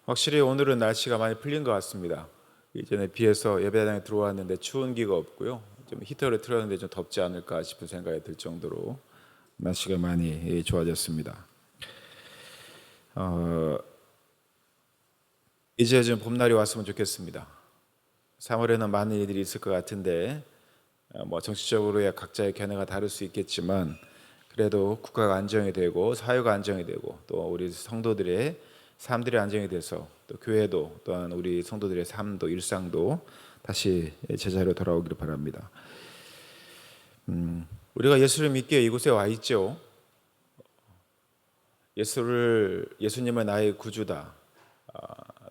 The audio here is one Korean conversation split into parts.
확실히 오늘은 날씨가 많이 풀린 것 같습니다. 이전에 비해서 예배당에 들어왔는데 추운 기가 없고요. 좀 히터를 틀었는데 좀 덥지 않을까 싶은 생각이 들 정도로 날씨가 많이 좋아졌습니다. 이제 좀 봄날이 왔으면 좋겠습니다. 3월에는 많은 일들이 있을 것 같은데 정치적으로야 각자의 견해가 다를 수 있겠지만 그래도 국가가 안정이 되고 사회가 안정이 되고 또 우리 성도들의 삶들이 안정이 돼서 또 교회도 또한 우리 성도들의 삶도 일상도 다시 제자리로 돌아오기를 바랍니다. 우리가 예수를 믿기에 이곳에 와 있죠. 예수님을 나의 구주다,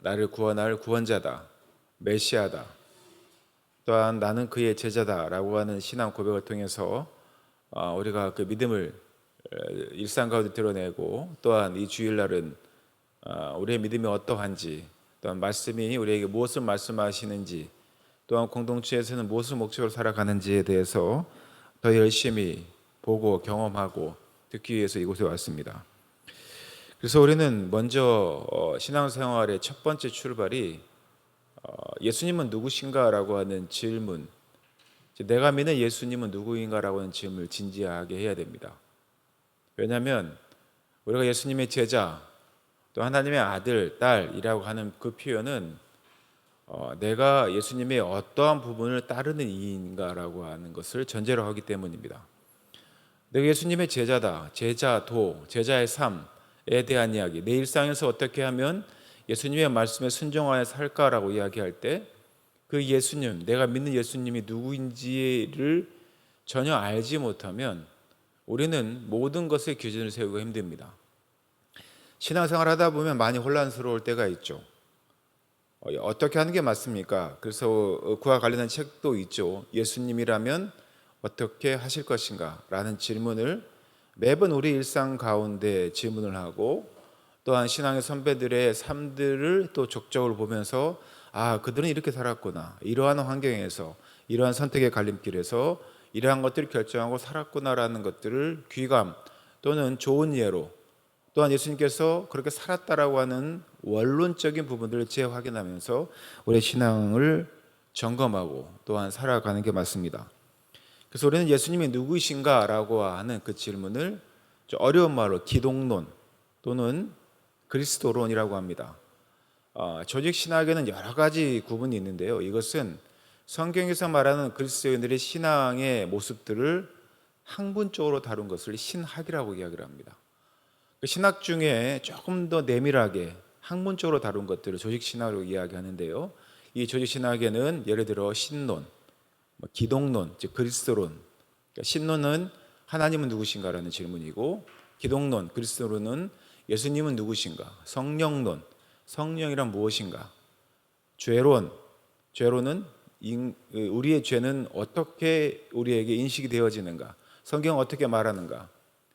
나를 구원할 구원자다, 메시아다, 또한 나는 그의 제자다라고 하는 신앙 고백을 통해서 우리가 그 믿음을 일상 가운데 드러내고 또한 이 주일날은 우리의 믿음이 어떠한지 또한 말씀이 우리에게 무엇을 말씀하시는지 또한 공동체에서는 무엇을 목적으로 살아가는지에 대해서 더 열심히 보고 경험하고 듣기 위해서 이곳에 왔습니다. 그래서 우리는 먼저 신앙생활의 첫 번째 출발이 예수님은 누구신가라고 하는 질문, 내가 믿는 예수님은 누구인가라고 하는 질문을 진지하게 해야 됩니다. 왜냐하면 우리가 예수님의 제자 또 하나님의 아들, 딸이라고 하는 그 표현은 내가 예수님의 어떠한 부분을 따르는 이인가라고 하는 것을 전제로 하기 때문입니다. 내가 예수님의 제자다, 제자도, 제자의 삶에 대한 이야기, 내 일상에서 어떻게 하면 예수님의 말씀에 순종하여 살까라고 이야기할 때 그 예수님, 내가 믿는 예수님이 누구인지를 전혀 알지 못하면 우리는 모든 것에 기준을 세우기가 힘듭니다. 신앙생활 하다 보면 많이 혼란스러울 때가 있죠. 어떻게 하는 게 맞습니까? 그래서 그와 관련된 책도 있죠. 예수님이라면 어떻게 하실 것인가? 라는 질문을 매번 우리 일상 가운데 질문을 하고 또한 신앙의 선배들의 삶들을 또 적적으로 보면서 그들은 이렇게 살았구나. 이러한 환경에서 이러한 선택의 갈림길에서 이러한 것들을 결정하고 살았구나라는 것들을 귀감 또는 좋은 예로 또한 예수님께서 그렇게 살았다라고 하는 원론적인 부분들을 재확인하면서 우리의 신앙을 점검하고 또한 살아가는 게 맞습니다. 그래서 우리는 예수님이 누구이신가라고 하는 그 질문을 좀 어려운 말로 기독론 또는 그리스도론이라고 합니다. 조직 신학에는 여러 가지 구분이 있는데요. 이것은 성경에서 말하는 그리스도인들의 신앙의 모습들을 학문적으로 다룬 것을 신학이라고 이야기를 합니다. 신학 중에 조금 더 내밀하게 학문적으로 다룬 것들을 조직신학으로 이야기하는데요. 이 조직신학에는 예를 들어 신론, 기독론, 즉 그리스도론. 그러니까 신론은 하나님은 누구신가라는 질문이고 기독론, 그리스도론은 예수님은 누구신가? 성령론, 성령이란 무엇인가? 죄론은 우리의 죄는 어떻게 우리에게 인식이 되어지는가? 성경은 어떻게 말하는가?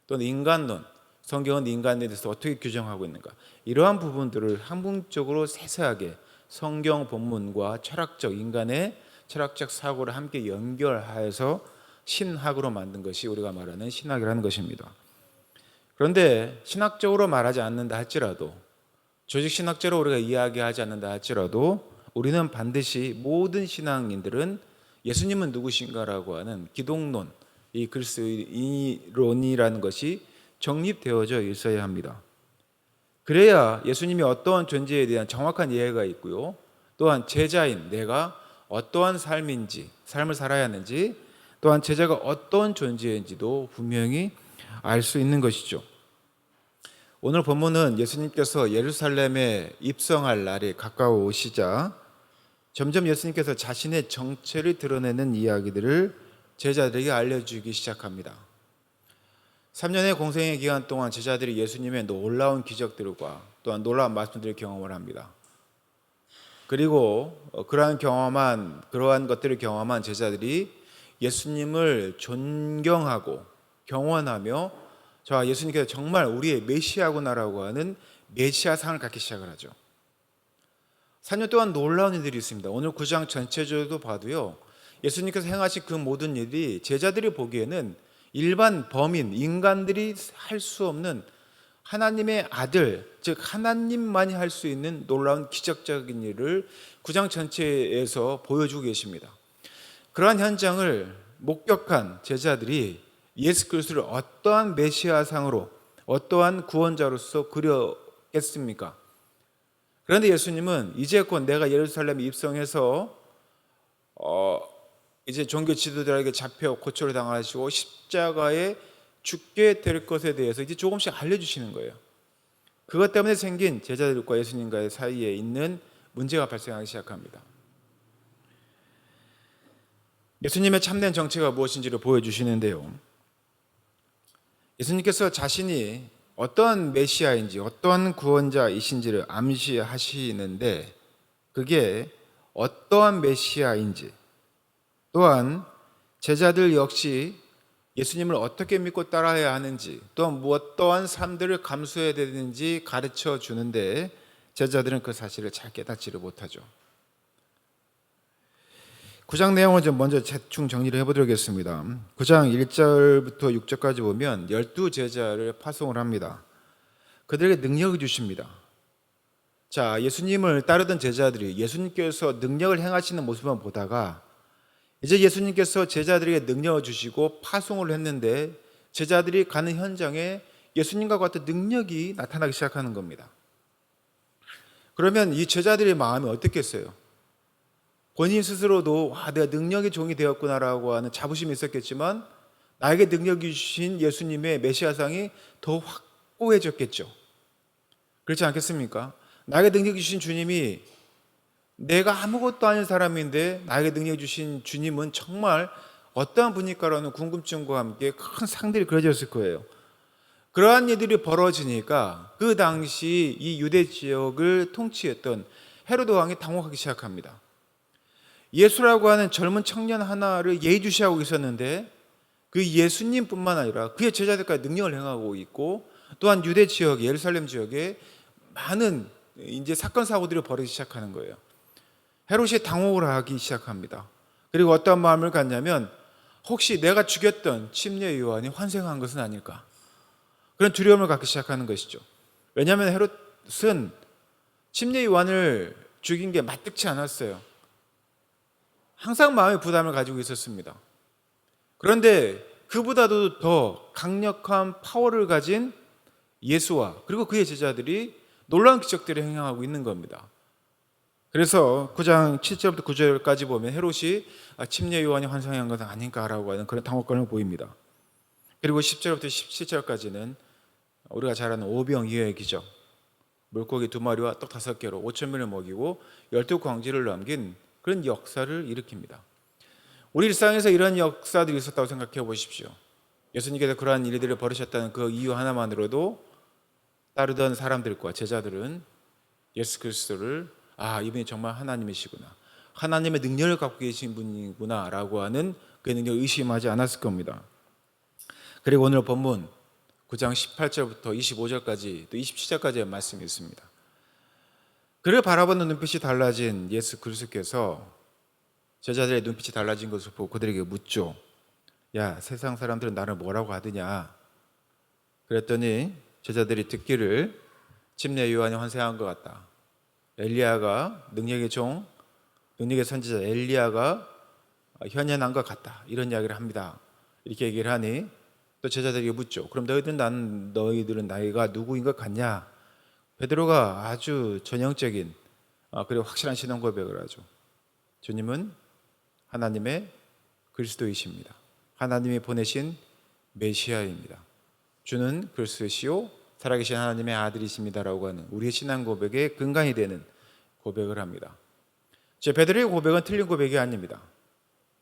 또는 인간론, 성경은 인간에 대해서 어떻게 규정하고 있는가? 이러한 부분들을 학문적으로 세세하게 성경 본문과 인간의 철학적 사고를 함께 연결하여서 신학으로 만든 것이 우리가 말하는 신학이라는 것입니다. 그런데 신학적으로 말하지 않는다 할지라도 조직신학적으로 우리가 이야기하지 않는다 할지라도 우리는 반드시 모든 신앙인들은 예수님은 누구신가라고 하는 기독론, 이 그리스도인론이라는 것이 정립되어져 있어야 합니다. 그래야 예수님이 어떠한 존재에 대한 정확한 이해가 있고요. 또한 제자인 내가 어떠한 삶을 살아야 하는지 또한 제자가 어떠한 존재인지도 분명히 알 수 있는 것이죠. 오늘 본문은 예수님께서 예루살렘에 입성할 날이 가까워오시자 점점 예수님께서 자신의 정체를 드러내는 이야기들을 제자들에게 알려주기 시작합니다. 3년의 공생의 기간 동안 제자들이 예수님의 놀라운 기적들과 또한 놀라운 말씀들을 경험을 합니다. 그리고 그러한 것들을 경험한 제자들이 예수님을 존경하고 경원하며 예수님께서 정말 우리의 메시아구나라고 하는 메시아상을 갖기 시작을 하죠. 3년 동안 놀라운 일들이 있습니다. 오늘 9장 전체적으로 봐도요. 예수님께서 행하신 그 모든 일이 제자들이 보기에는 일반 범인, 인간들이 할 수 없는 하나님의 아들, 즉 하나님만이 할 수 있는 놀라운 기적적인 일을 9장 전체에서 보여주고 계십니다. 그러한 현장을 목격한 제자들이 예수 그리스도를 어떠한 메시아상으로, 어떠한 구원자로서 그렸겠습니까? 그런데 예수님은 이제껏 내가 예루살렘에 입성해서 이제 종교 지도자에게 잡혀 고초를 당하시고 십자가에 죽게 될 것에 대해서 이제 조금씩 알려주시는 거예요. 그것 때문에 생긴 제자들과 예수님과의 사이에 있는 문제가 발생하기 시작합니다. 예수님의 참된 정체가 무엇인지를 보여주시는데요. 예수님께서 자신이 어떠한 메시아인지 어떠한 구원자이신지를 암시하시는데 그게 어떠한 메시아인지, 또한 제자들 역시 예수님을 어떻게 믿고 따라야 하는지, 또한 어떠한 삶들을 감수해야 되는지 가르쳐 주는데 제자들은 그 사실을 잘 깨닫지를 못하죠. 9장 내용을 좀 먼저 대충 정리를 해보도록 하겠습니다. 9장 1절부터 6절까지 보면 12제자를 파송을 합니다. 그들에게 능력을 주십니다. 자, 예수님을 따르던 제자들이 예수님께서 능력을 행하시는 모습만 보다가 이제 예수님께서 제자들에게 능력을 주시고 파송을 했는데 제자들이 가는 현장에 예수님과 같은 능력이 나타나기 시작하는 겁니다. 그러면 이 제자들의 마음이 어떻겠어요? 본인 스스로도 내가 능력의 종이 되었구나라고 하는 자부심이 있었겠지만 나에게 능력이 주신 예수님의 메시아상이 더 확고해졌겠죠. 그렇지 않겠습니까? 나에게 능력이 주신 주님이 내가 아무것도 아닌 사람인데 나에게 능력이 주신 주님은 정말 어떠한 분일까라는 궁금증과 함께 큰 상들이 그려졌을 거예요. 그러한 일들이 벌어지니까 그 당시 이 유대 지역을 통치했던 헤로드 왕이 당혹하기 시작합니다. 예수라고 하는 젊은 청년 하나를 예의주시하고 있었는데 그 예수님뿐만 아니라 그의 제자들까지 능력을 행하고 있고 또한 유대 지역, 예루살렘 지역에 많은 이제 사건 사고들이 벌어지기 시작하는 거예요. 헤롯이 당혹을 하기 시작합니다. 그리고 어떤 마음을 갖냐면 혹시 내가 죽였던 침례 요한이 환생한 것은 아닐까? 그런 두려움을 갖기 시작하는 것이죠. 왜냐하면 헤롯은 침례 요한을 죽인 게 마뜩치 않았어요. 항상 마음의 부담을 가지고 있었습니다. 그런데 그보다도 더 강력한 파워를 가진 예수와 그리고 그의 제자들이 놀라운 기적들을 행하고 있는 겁니다. 그래서 9장 7절부터 9절까지 보면 헤롯이 침례 요한이 환상한 것은 아닌가라고 하는 그런 당혹감을 보입니다. 그리고 10절부터 17절까지는 우리가 잘 아는 오병이어의 기적, 물고기 2마리와 떡 5개로 5,000명을 먹이고 12광지를 남긴 그런 역사를 일으킵니다. 우리 일상에서 이런 역사들이 있었다고 생각해 보십시오. 예수님께서 그러한 일들을 벌이셨다는 그 이유 하나만으로도 따르던 사람들과 제자들은 예수 그리스도를 이분이 정말 하나님이시구나, 하나님의 능력을 갖고 계신 분이구나 라고 하는 그 능력을 의심하지 않았을 겁니다. 그리고 오늘 본문 9장 18절부터 25절까지 또 27절까지의 말씀이 있습니다. 그를 바라보는 눈빛이 달라진 예수 그리스도께서 제자들의 눈빛이 달라진 것을 보고 그들에게 묻죠. 야, 세상 사람들은 나를 뭐라고 하느냐? 그랬더니 제자들이 듣기를 침례 요한이 환생한 것 같다. 엘리야가 능력의 종, 능력의 선지자 엘리야가 현현한 것 같다. 이런 이야기를 합니다. 이렇게 얘기를 하니 또 제자들에게 묻죠. 그럼 너희들은 나이가 누구인 것 같냐? 베드로가 아주 전형적인 그리고 확실한 신앙 고백을 하죠. 주님은 하나님의 그리스도이십니다. 하나님이 보내신 메시아입니다. 주는 그리스도시요 살아계신 하나님의 아들이십니다라고 하는 우리의 신앙 고백의 근간이 되는 고백을 합니다. 베드로의 고백은 틀린 고백이 아닙니다.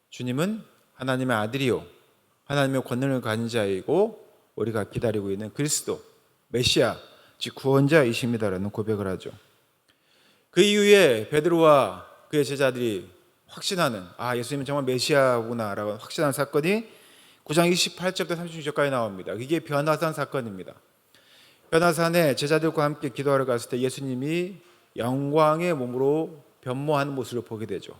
주님은 하나님의 아들이요 하나님의 권능을 가진 자이고 우리가 기다리고 있는 그리스도 메시아 즉 구원자이십니다라는 고백을 하죠. 그 이후에 베드로와 그의 제자들이 확신하는 예수님은 정말 메시아구나라고 확신하는 사건이 9장 28절부터 36절까지 나옵니다. 이게 변화산 사건입니다. 변화산에 제자들과 함께 기도하러 갔을 때 예수님이 영광의 몸으로 변모하는 모습을 보게 되죠.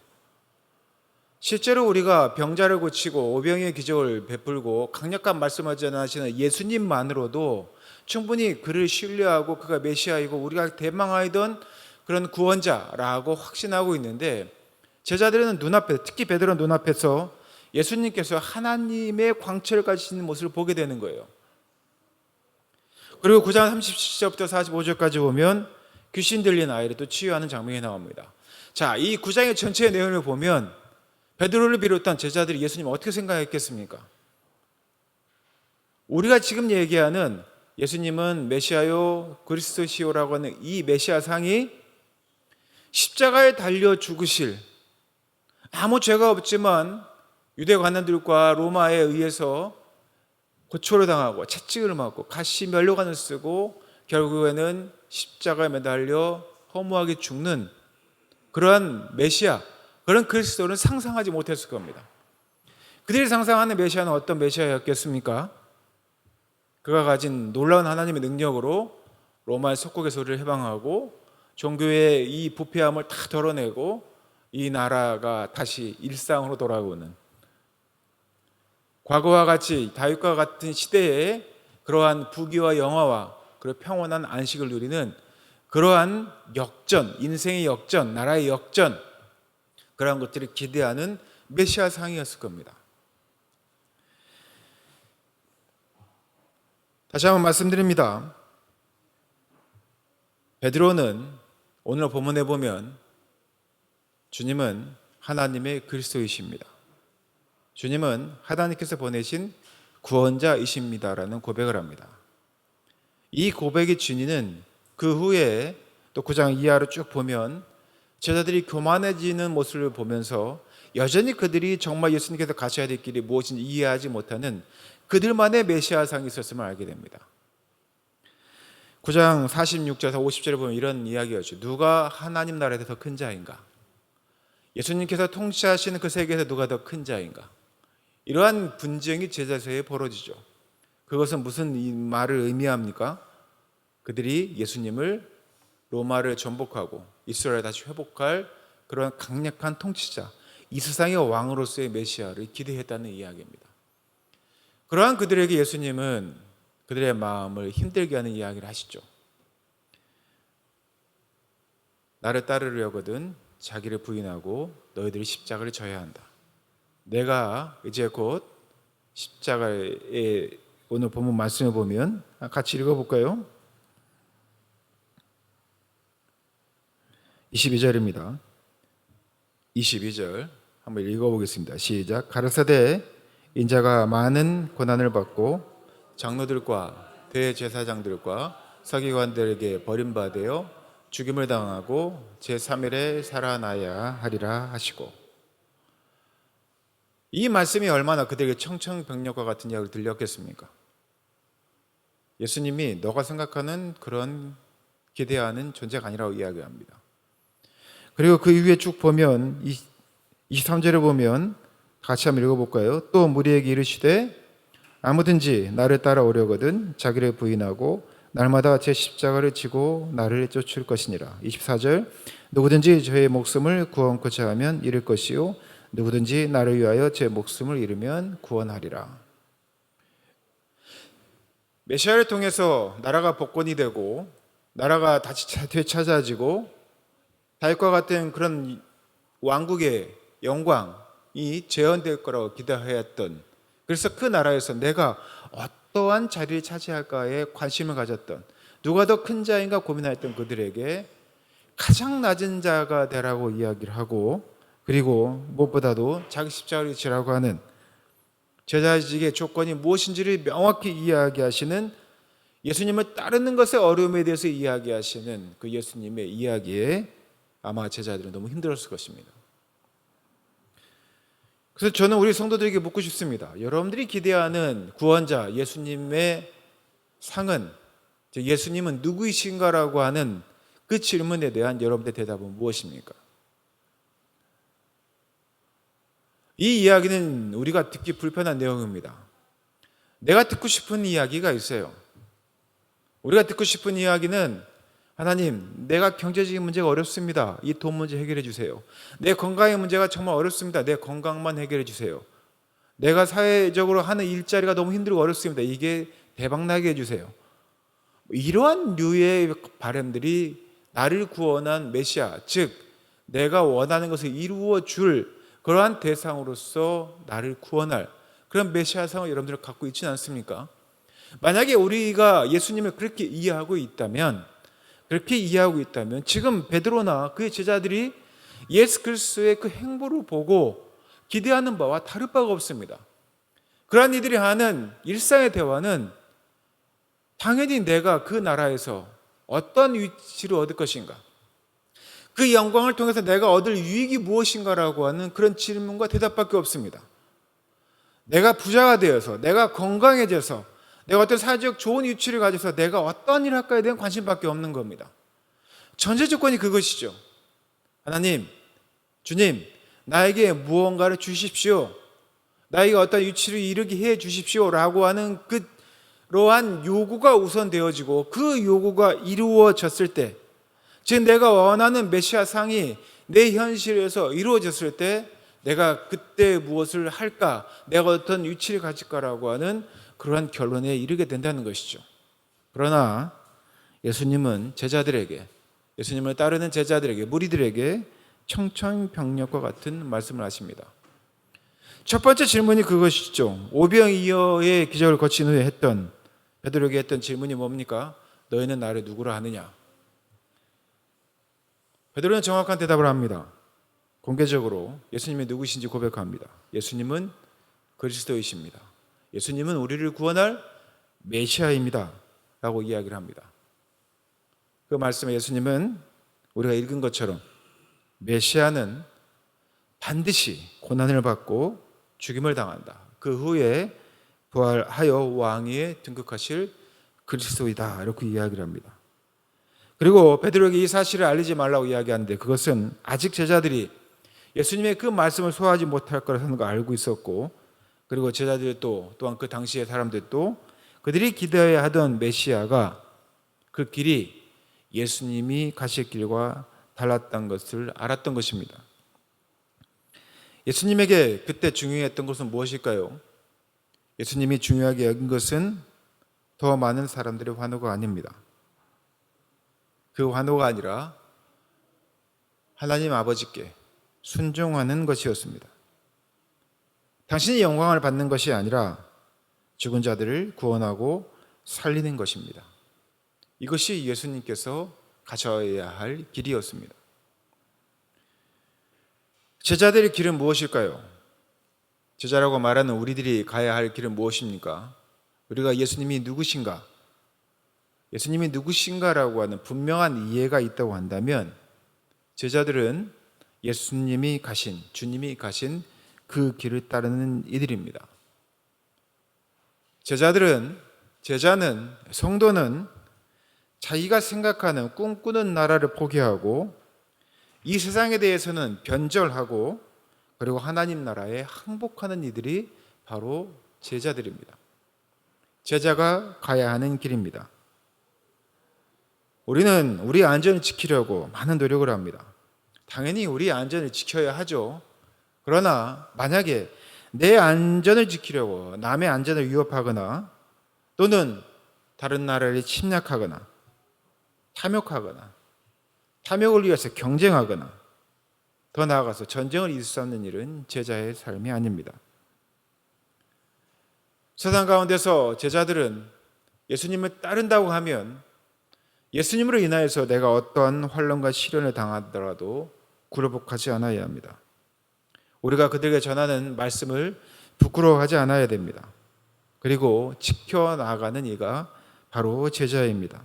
실제로 우리가 병자를 고치고 오병이의 기적을 베풀고 강력한 말씀을 전하시는 예수님만으로도 충분히 그를 신뢰하고 그가 메시아이고 우리가 대망하던 그런 구원자라고 확신하고 있는데, 제자들은 눈앞에, 특히 베드로 눈앞에서 예수님께서 하나님의 광채를 가지시는 모습을 보게 되는 거예요. 그리고 9장 37절부터 45절까지 보면 귀신 들린 아이를 또 치유하는 장면이 나옵니다. 자, 이 9장의 전체의 내용을 보면 베드로를 비롯한 제자들이 예수님 어떻게 생각했겠습니까? 우리가 지금 얘기하는 예수님은 메시아요 그리스도시오라고 하는 이 메시아상이 십자가에 달려 죽으실, 아무 죄가 없지만 유대 관원들과 로마에 의해서 고초를 당하고 채찍을 맞고 가시 면류관을 쓰고 결국에는 십자가에 매달려 허무하게 죽는 그러한 메시아, 그런 그리스도는 상상하지 못했을 겁니다. 그들이 상상하는 메시아는 어떤 메시아였겠습니까? 그가 가진 놀라운 하나님의 능력으로 로마의 속국의 소리를 해방하고 종교의 이 부패함을 다 덜어내고 이 나라가 다시 일상으로 돌아오는, 과거와 같이 다윗과 같은 시대에 그러한 부귀와 영화와 그리고 평온한 안식을 누리는 그러한 역전, 인생의 역전, 나라의 역전, 그러한 것들을 기대하는 메시아 상이었을 겁니다. 다시 한번 말씀드립니다. 베드로는 오늘 본문에 보면 주님은 하나님의 그리스도이십니다. 주님은 하나님께서 보내신 구원자이십니다라는 고백을 합니다. 이 고백의 진위는 그 후에 또 9장 이하로 쭉 보면 제자들이 교만해지는 모습을 보면서 여전히 그들이 정말 예수님께서 가셔야 될 길이 무엇인지 이해하지 못하는 그들만의 메시아상이 있었음을 알게 됩니다. 9장 46절에서 50절에 보면 이런 이야기였죠. 누가 하나님 나라에서 더 큰 자인가? 예수님께서 통치하시는 그 세계에서 누가 더 큰 자인가? 이러한 분쟁이 제자 사이에 벌어지죠. 그것은 무슨 이 말을 의미합니까? 그들이 예수님을 로마를 전복하고 이스라엘을 다시 회복할 그런 강력한 통치자, 이 세상의 왕으로서의 메시아를 기대했다는 이야기입니다. 그러한 그들에게 예수님은 그들의 마음을 힘들게 하는 이야기를 하시죠. 나를 따르려거든 자기를 부인하고 너희들이 십자가를 져야 한다. 내가 이제 곧 십자가에, 오늘 본문 말씀을 보면 같이 읽어볼까요? 22절입니다. 22절 한번 읽어보겠습니다. 시작. 가르사대 인자가 많은 고난을 받고 장로들과 대제사장들과 서기관들에게 버림받아 죽임을 당하고 제3일에 살아나야 하리라 하시고, 이 말씀이 얼마나 그들에게 청천벽력과 같은 이야기를 들렸겠습니까? 예수님이 너가 생각하는 그런 기대하는 존재가 아니라고 이야기합니다. 그리고 그 이후에 쭉 보면 23절에 보면 같이 한번 읽어볼까요? 또 무리에게 이르시되 아무든지 나를 따라오려거든 자기를 부인하고 날마다 제 십자가를 지고 나를 쫓을 것이니라. 24절 누구든지 저의 목숨을 구원코자 하면 잃을 것이요 누구든지 나를 위하여 제 목숨을 잃으면 구원하리라. 메시아를 통해서 나라가 복권이 되고 나라가 다시 되찾아지고 다윗과 같은 그런 왕국의 영광이 재현될 거라고 기대하였던, 그래서 그 나라에서 내가 어떠한 자리를 차지할까에 관심을 가졌던, 누가 더 큰 자인가 고민하였던 그들에게 가장 낮은 자가 되라고 이야기를 하고, 그리고 무엇보다도 자기 십자가를 지라고 하는 제자직의 조건이 무엇인지를 명확히 이야기하시는, 예수님을 따르는 것의 어려움에 대해서 이야기하시는 그 예수님의 이야기에 아마 제자들은 너무 힘들었을 것입니다. 그래서 저는 우리 성도들에게 묻고 싶습니다. 여러분들이 기대하는 구원자 예수님의 상은, 예수님은 누구이신가라고 하는 그 질문에 대한 여러분들의 대답은 무엇입니까? 이 이야기는 우리가 듣기 불편한 내용입니다. 내가 듣고 싶은 이야기가 있어요. 우리가 듣고 싶은 이야기는 하나님, 내가 경제적인 문제가 어렵습니다. 이 돈 문제 해결해 주세요. 내 건강의 문제가 정말 어렵습니다. 내 건강만 해결해 주세요. 내가 사회적으로 하는 일자리가 너무 힘들고 어렵습니다. 이게 대박나게 해주세요. 이러한 류의 바람들이 나를 구원한 메시아, 즉 내가 원하는 것을 이루어 줄 그러한 대상으로서 나를 구원할 그런 메시아상을 여러분들 갖고 있지는 않습니까? 만약에 우리가 예수님을 그렇게 이해하고 있다면 지금 베드로나 그의 제자들이 예수 그리스도의 그 행보를 보고 기대하는 바와 다를 바가 없습니다. 그러한 이들이 하는 일상의 대화는 당연히 내가 그 나라에서 어떤 위치를 얻을 것인가, 그 영광을 통해서 내가 얻을 유익이 무엇인가라고 하는 그런 질문과 대답밖에 없습니다. 내가 부자가 되어서, 내가 건강해져서, 내가 어떤 사회적 좋은 위치를 가져서 내가 어떤 일을 할까에 대한 관심밖에 없는 겁니다. 전제 조건이 그것이죠. 하나님, 주님, 나에게 무언가를 주십시오. 나에게 어떤 위치를 이르게 해 주십시오. 라고 하는 그러한 요구가 우선되어지고 그 요구가 이루어졌을 때, 즉 내가 원하는 메시아상이 내 현실에서 이루어졌을 때 내가 그때 무엇을 할까, 내가 어떤 위치를 가질까라고 하는 그러한 결론에 이르게 된다는 것이죠. 그러나 예수님은 예수님을 따르는 제자들에게, 무리들에게 청천벽력과 같은 말씀을 하십니다. 첫 번째 질문이 그것이죠. 오병이어의 기적을 거친 후에 베드로에게 했던 질문이 뭡니까? 너희는 나를 누구라 하느냐? 베드로는 정확한 대답을 합니다. 공개적으로 예수님이 누구신지 고백합니다. 예수님은 그리스도이십니다. 예수님은 우리를 구원할 메시아입니다. 라고 이야기를 합니다. 그 말씀에 예수님은 우리가 읽은 것처럼 메시아는 반드시 고난을 받고 죽임을 당한다. 그 후에 부활하여 왕위에 등극하실 그리스도이다. 이렇게 이야기를 합니다. 그리고 베드로에게 이 사실을 알리지 말라고 이야기하는데 그것은 아직 제자들이 예수님의 그 말씀을 소화하지 못할 거라는 걸 알고 있었고, 그리고 제자들 또한 그 당시의 사람들도 그들이 기대해야 하던 메시아가 그 길이 예수님이 가실 길과 달랐던 것을 알았던 것입니다. 예수님에게 그때 중요했던 것은 무엇일까요? 예수님이 중요하게 여긴 것은 더 많은 사람들의 환호가 아닙니다. 그 환호가 아니라 하나님 아버지께 순종하는 것이었습니다. 당신이 영광을 받는 것이 아니라 죽은 자들을 구원하고 살리는 것입니다. 이것이 예수님께서 가셔야 할 길이었습니다. 제자들의 길은 무엇일까요? 제자라고 말하는 우리들이 가야 할 길은 무엇입니까? 우리가 예수님이 누구신가라고 하는 분명한 이해가 있다고 한다면 제자들은 주님이 가신 그 길을 따르는 이들입니다. 성도는 자기가 생각하는 꿈꾸는 나라를 포기하고 이 세상에 대해서는 변절하고 그리고 하나님 나라에 항복하는 이들이 바로 제자들입니다. 제자가 가야 하는 길입니다. 우리는 우리 안전을 지키려고 많은 노력을 합니다. 당연히 우리 안전을 지켜야 하죠. 그러나 만약에 내 안전을 지키려고 남의 안전을 위협하거나 또는 다른 나라를 침략하거나 탐욕을 위해서 경쟁하거나 더 나아가서 전쟁을 일삼는 일은 제자의 삶이 아닙니다. 세상 가운데서 제자들은 예수님을 따른다고 하면 예수님으로 인하여서 내가 어떠한 환난과 시련을 당하더라도 굴복하지 않아야 합니다. 우리가 그들에게 전하는 말씀을 부끄러워하지 않아야 됩니다. 그리고 지켜나가는 이가 바로 제자입니다.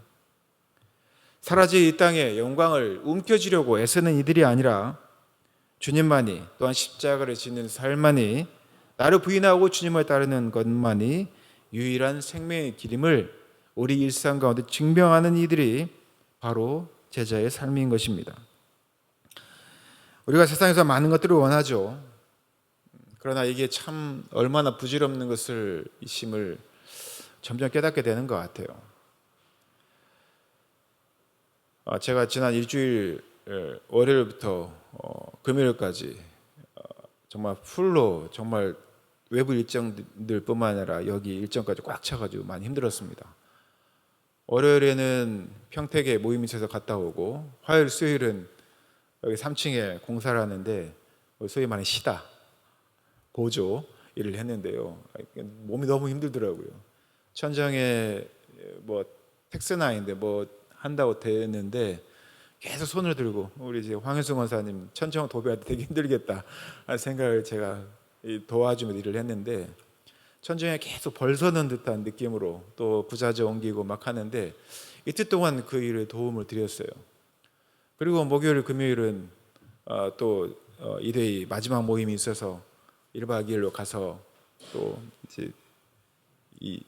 사라질 이 땅의 영광을 움켜쥐려고 애쓰는 이들이 아니라 주님만이, 또한 십자가를 지는 삶만이, 나를 부인하고 주님을 따르는 것만이 유일한 생명의 길임을 우리 일상 가운데 증명하는 이들이 바로 제자의 삶인 것입니다. 우리가 세상에서 많은 것들을 원하죠. 그러나 이게 참 얼마나 부질없는 것을 이심을 점점 깨닫게 되는 것 같아요. 제가 지난 일주일 월요일부터 금요일까지 정말 풀로 정말 외부 일정들뿐만 아니라 여기 일정까지 꽉 차가지고 많이 힘들었습니다. 월요일에는 평택에 모임이 있어서 갔다 오고, 화요일 수요일은 여기 3층에 공사를 하는데 소위 말하는 시다 보조 일을 했는데요. 몸이 너무 힘들더라고요. 천정에 뭐 텍스나인데 뭐 한다고 됐는데 계속 손을 들고, 우리 이제 황현승 원사님 천정 도배할 때 되게 힘들겠다 하는 생각을 제가 도와주며 일을 했는데, 천정에 계속 벌서는 듯한 느낌으로 또 부자재 옮기고 막 하는데 이틀 동안 그 일에 도움을 드렸어요. 그리고 목요일 금요일은 또 1회 마지막 모임이 있어서 1박 2일로 가서 또 이제 이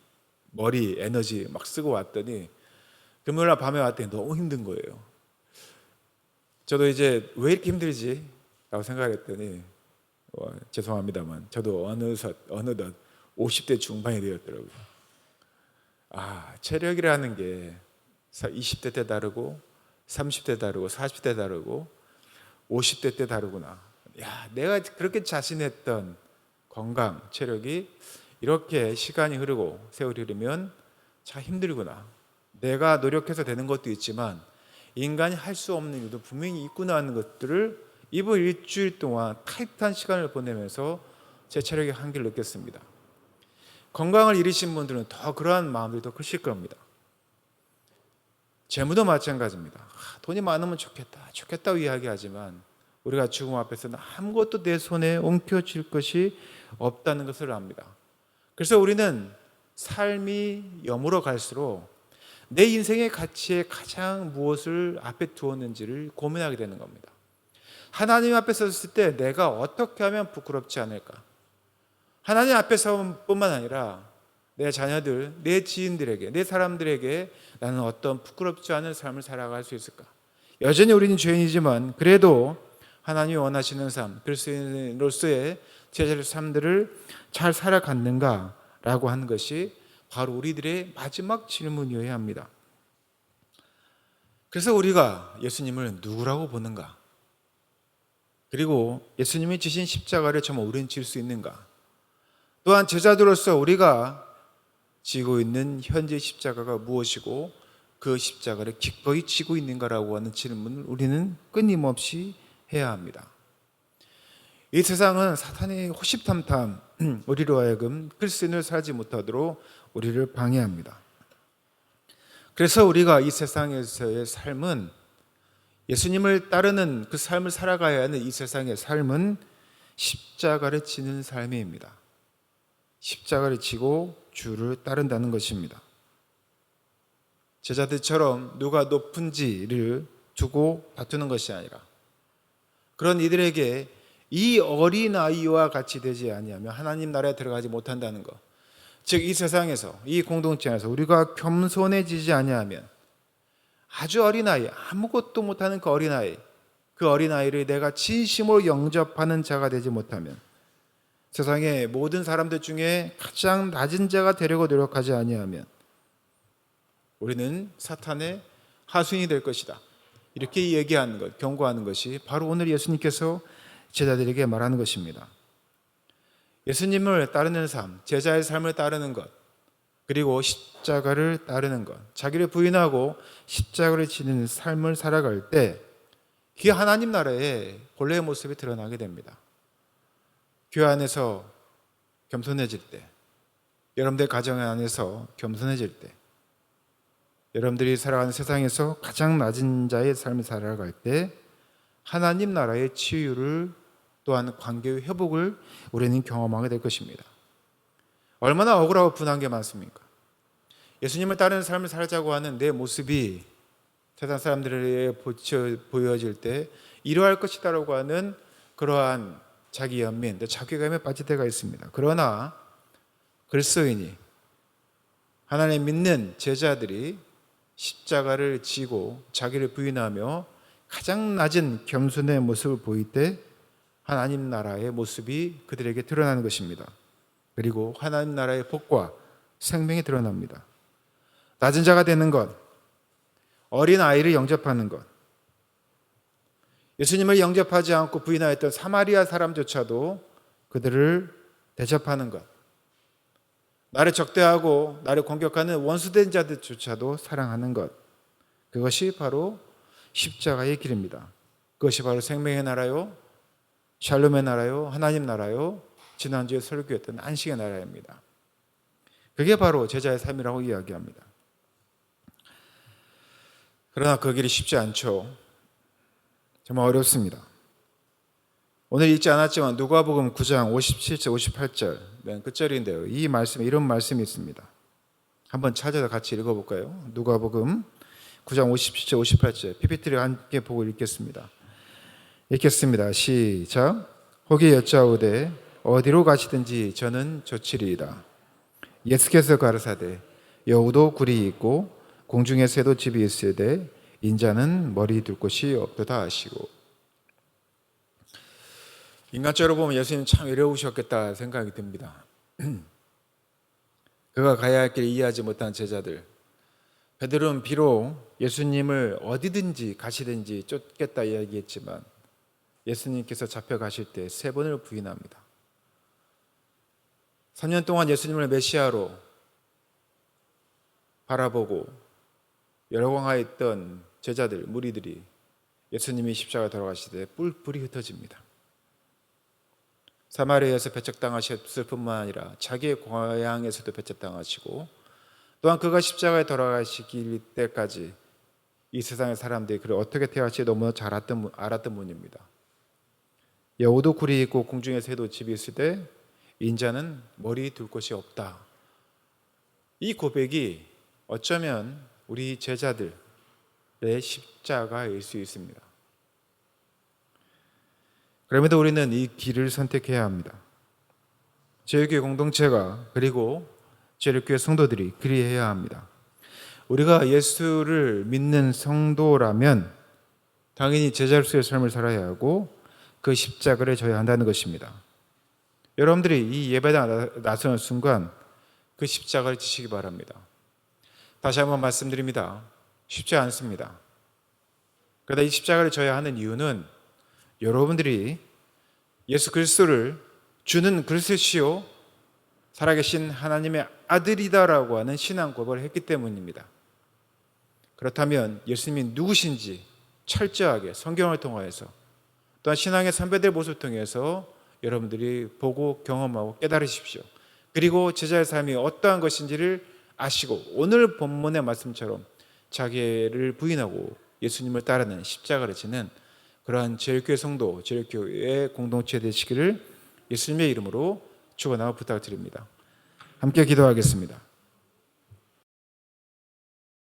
머리 에너지 막 쓰고 왔더니 금요일날 밤에 왔더니 너무 힘든 거예요. 저도 이제 왜 이렇게 힘들지? 라고 생각했더니 죄송합니다만 저도 어느덧 50대 중반이 되었더라고요. 체력이라는 게 20대 때 다르고 30대 다르고 40대 다르고 50대 때 다르구나. 내가 그렇게 자신했던 건강, 체력이 이렇게 시간이 흐르고 세월이 흐르면 참 힘들구나. 내가 노력해서 되는 것도 있지만 인간이 할 수 없는 일도 분명히 있구나 하는 것들을 이번 일주일 동안 타이트한 시간을 보내면서 제 체력의 한계를 느꼈습니다. 건강을 잃으신 분들은 더 그러한 마음들이 더 크실 겁니다. 재무도 마찬가지입니다. 돈이 많으면 좋겠다고 이야기하지만 우리가 죽음 앞에서는 아무것도 내 손에 옮겨질 것이 없다는 것을 압니다. 그래서 우리는 삶이 여물어 갈수록 내 인생의 가치에 가장 무엇을 앞에 두었는지를 고민하게 되는 겁니다. 하나님 앞에 섰을 때 내가 어떻게 하면 부끄럽지 않을까? 하나님 앞에 설 뿐만 아니라 내 자녀들, 내 지인들에게, 내 사람들에게 나는 어떤 부끄럽지 않은 삶을 살아갈 수 있을까? 여전히 우리는 죄인이지만 그래도 하나님이 원하시는 삶, 그리스도인으로서의 제자의 삶들을 잘 살아갔는가라고 하는 것이 바로 우리들의 마지막 질문이어야 합니다. 그래서 우리가 예수님을 누구라고 보는가? 그리고 예수님이 지신 십자가를 정말 우리는 질 수 있는가? 또한 제자들로서 우리가 지고 있는 현재 십자가가 무엇이고 그 십자가를 기꺼이 지고 있는가라고 하는 질문을 우리는 끊임없이 해야 합니다. 이 세상은 사탄의 호시탐탐 우리로 하여금 그리스도인을 살지 못하도록 우리를 방해합니다. 그래서 우리가 이 세상에서의 삶은, 예수님을 따르는 그 삶을 살아가야 하는 이 세상의 삶은 십자가를 지는 삶입니다. 십자가를 지고 주를 따른다는 것입니다. 제자들처럼 누가 높은지를 두고 다투는 것이 아니라, 그런 이들에게 이 어린아이와 같이 되지 아니하면 하나님 나라에 들어가지 못한다는 것, 즉 이 세상에서, 이 공동체 안에서 우리가 겸손해지지 아니하면 아주 어린아이, 아무것도 못하는 그 어린아이를 내가 진심으로 영접하는 자가 되지 못하면, 세상의 모든 사람들 중에 가장 낮은 자가 되려고 노력하지 아니하면 우리는 사탄의 하수인이 될 것이다. 이렇게 얘기하는 것, 경고하는 것이 바로 오늘 예수님께서 제자들에게 말하는 것입니다. 예수님을 따르는 삶, 제자의 삶을 따르는 것, 그리고 십자가를 따르는 것, 자기를 부인하고 십자가를 지는 삶을 살아갈 때 그 하나님 나라의 본래의 모습이 드러나게 됩니다. 교회 안에서 겸손해질 때, 여러분들 가정 안에서 겸손해질 때, 여러분들이 살아가는 세상에서 가장 낮은 자의 삶을 살아갈 때 하나님 나라의 치유를, 또한 관계의 회복을 우리는 경험하게 될 것입니다. 얼마나 억울하고 분한 게 많습니까? 예수님을 따르는 삶을 살자고 하는 내 모습이 세상 사람들에게 보여질 때 이러할 것이다라고 하는 그러한 자기 연민, 자괴감에 빠질 때가 있습니다. 그러나 그리스도인이, 하나님 믿는 제자들이 십자가를 지고 자기를 부인하며 가장 낮은 겸손의 모습을 보일 때 하나님 나라의 모습이 그들에게 드러나는 것입니다. 그리고 하나님 나라의 복과 생명이 드러납니다. 낮은 자가 되는 것, 어린 아이를 영접하는 것, 예수님을 영접하지 않고 부인하였던 사마리아 사람조차도 그들을 대접하는 것, 나를 적대하고 나를 공격하는 원수된 자들조차도 사랑하는 것, 그것이 바로 십자가의 길입니다. 그것이 바로 생명의 나라요, 샬롬의 나라요, 하나님 나라요, 지난주에 설교했던 안식의 나라입니다. 그게 바로 제자의 삶이라고 이야기합니다. 그러나 그 길이 쉽지 않죠. 정말 어렵습니다. 오늘 읽지 않았지만 누가복음 9장 57절 58절 맨 끝절인데요. 이 말씀에 이런 말씀이 있습니다. 한번 찾아서 같이 읽어볼까요? 누가복음 9장 57절 58절 PPT를 함께 보고 읽겠습니다. 읽겠습니다. 시작. 혹이 여짜오되 어디로 가시든지 저는 좋으리이다. 예수께서 가르사대 여우도 굴이 있고 공중의 새도 집이 있으되 인자는 머리 둘 곳이 없도다 하시고. 인간적으로 보면 예수님 참 어려우셨겠다 생각이 듭니다. 그가 가야 할 길을 이해하지 못한 제자들, 베드로는 비록 예수님을 어디든지 가시든지 쫓겠다 이야기했지만 예수님께서 잡혀가실 때 3번을 부인합니다. 3년 동안 예수님을 메시아로 바라보고 열광하였던 제자들, 무리들이 예수님이 십자가에 돌아가시되 뿔뿔이 흩어집니다. 사마리아에서 배척당하셨을 뿐만 아니라 자기의 고향에서도 배척당하시고 또한 그가 십자가에 돌아가시길 때까지 이 세상의 사람들이 그를 어떻게 대할지 너무나 잘 알았던 분입니다. 여우도 굴이 있고 공중의 새도 집이 있을 때 인자는 머리 둘 곳이 없다. 이 고백이 어쩌면 우리 제자들의 십자가일 수 있습니다. 그럼에도 우리는 이 길을 선택해야 합니다. 제일교회 공동체가 그리고 제일교회 성도들이 그리해야 합니다. 우리가 예수를 믿는 성도라면 당연히 제자로서의 삶을 살아야 하고 그 십자가를 져야 한다는 것입니다. 여러분들이 이 예배당 나서는 순간 그 십자가를 지시기 바랍니다. 다시 한번 말씀드립니다. 쉽지 않습니다. 그러나 이 십자가를 져야 하는 이유는 여러분들이 예수 그리스도를 주는 그리스도시요 살아계신 하나님의 아들이다라고 하는 신앙 고백을 했기 때문입니다. 그렇다면 예수님이 누구신지 철저하게 성경을 통하여서 또한 신앙의 선배들의 모습을 통해서 여러분들이 보고 경험하고 깨달으십시오. 그리고 제자의 삶이 어떠한 것인지를 아시고 오늘 본문의 말씀처럼 자기를 부인하고 예수님을 따르는 십자가를 지는 그러한 제일교회 성도, 제일교회의 공동체 되시기를 예수님의 이름으로 축원하고 부탁드립니다. 함께 기도하겠습니다.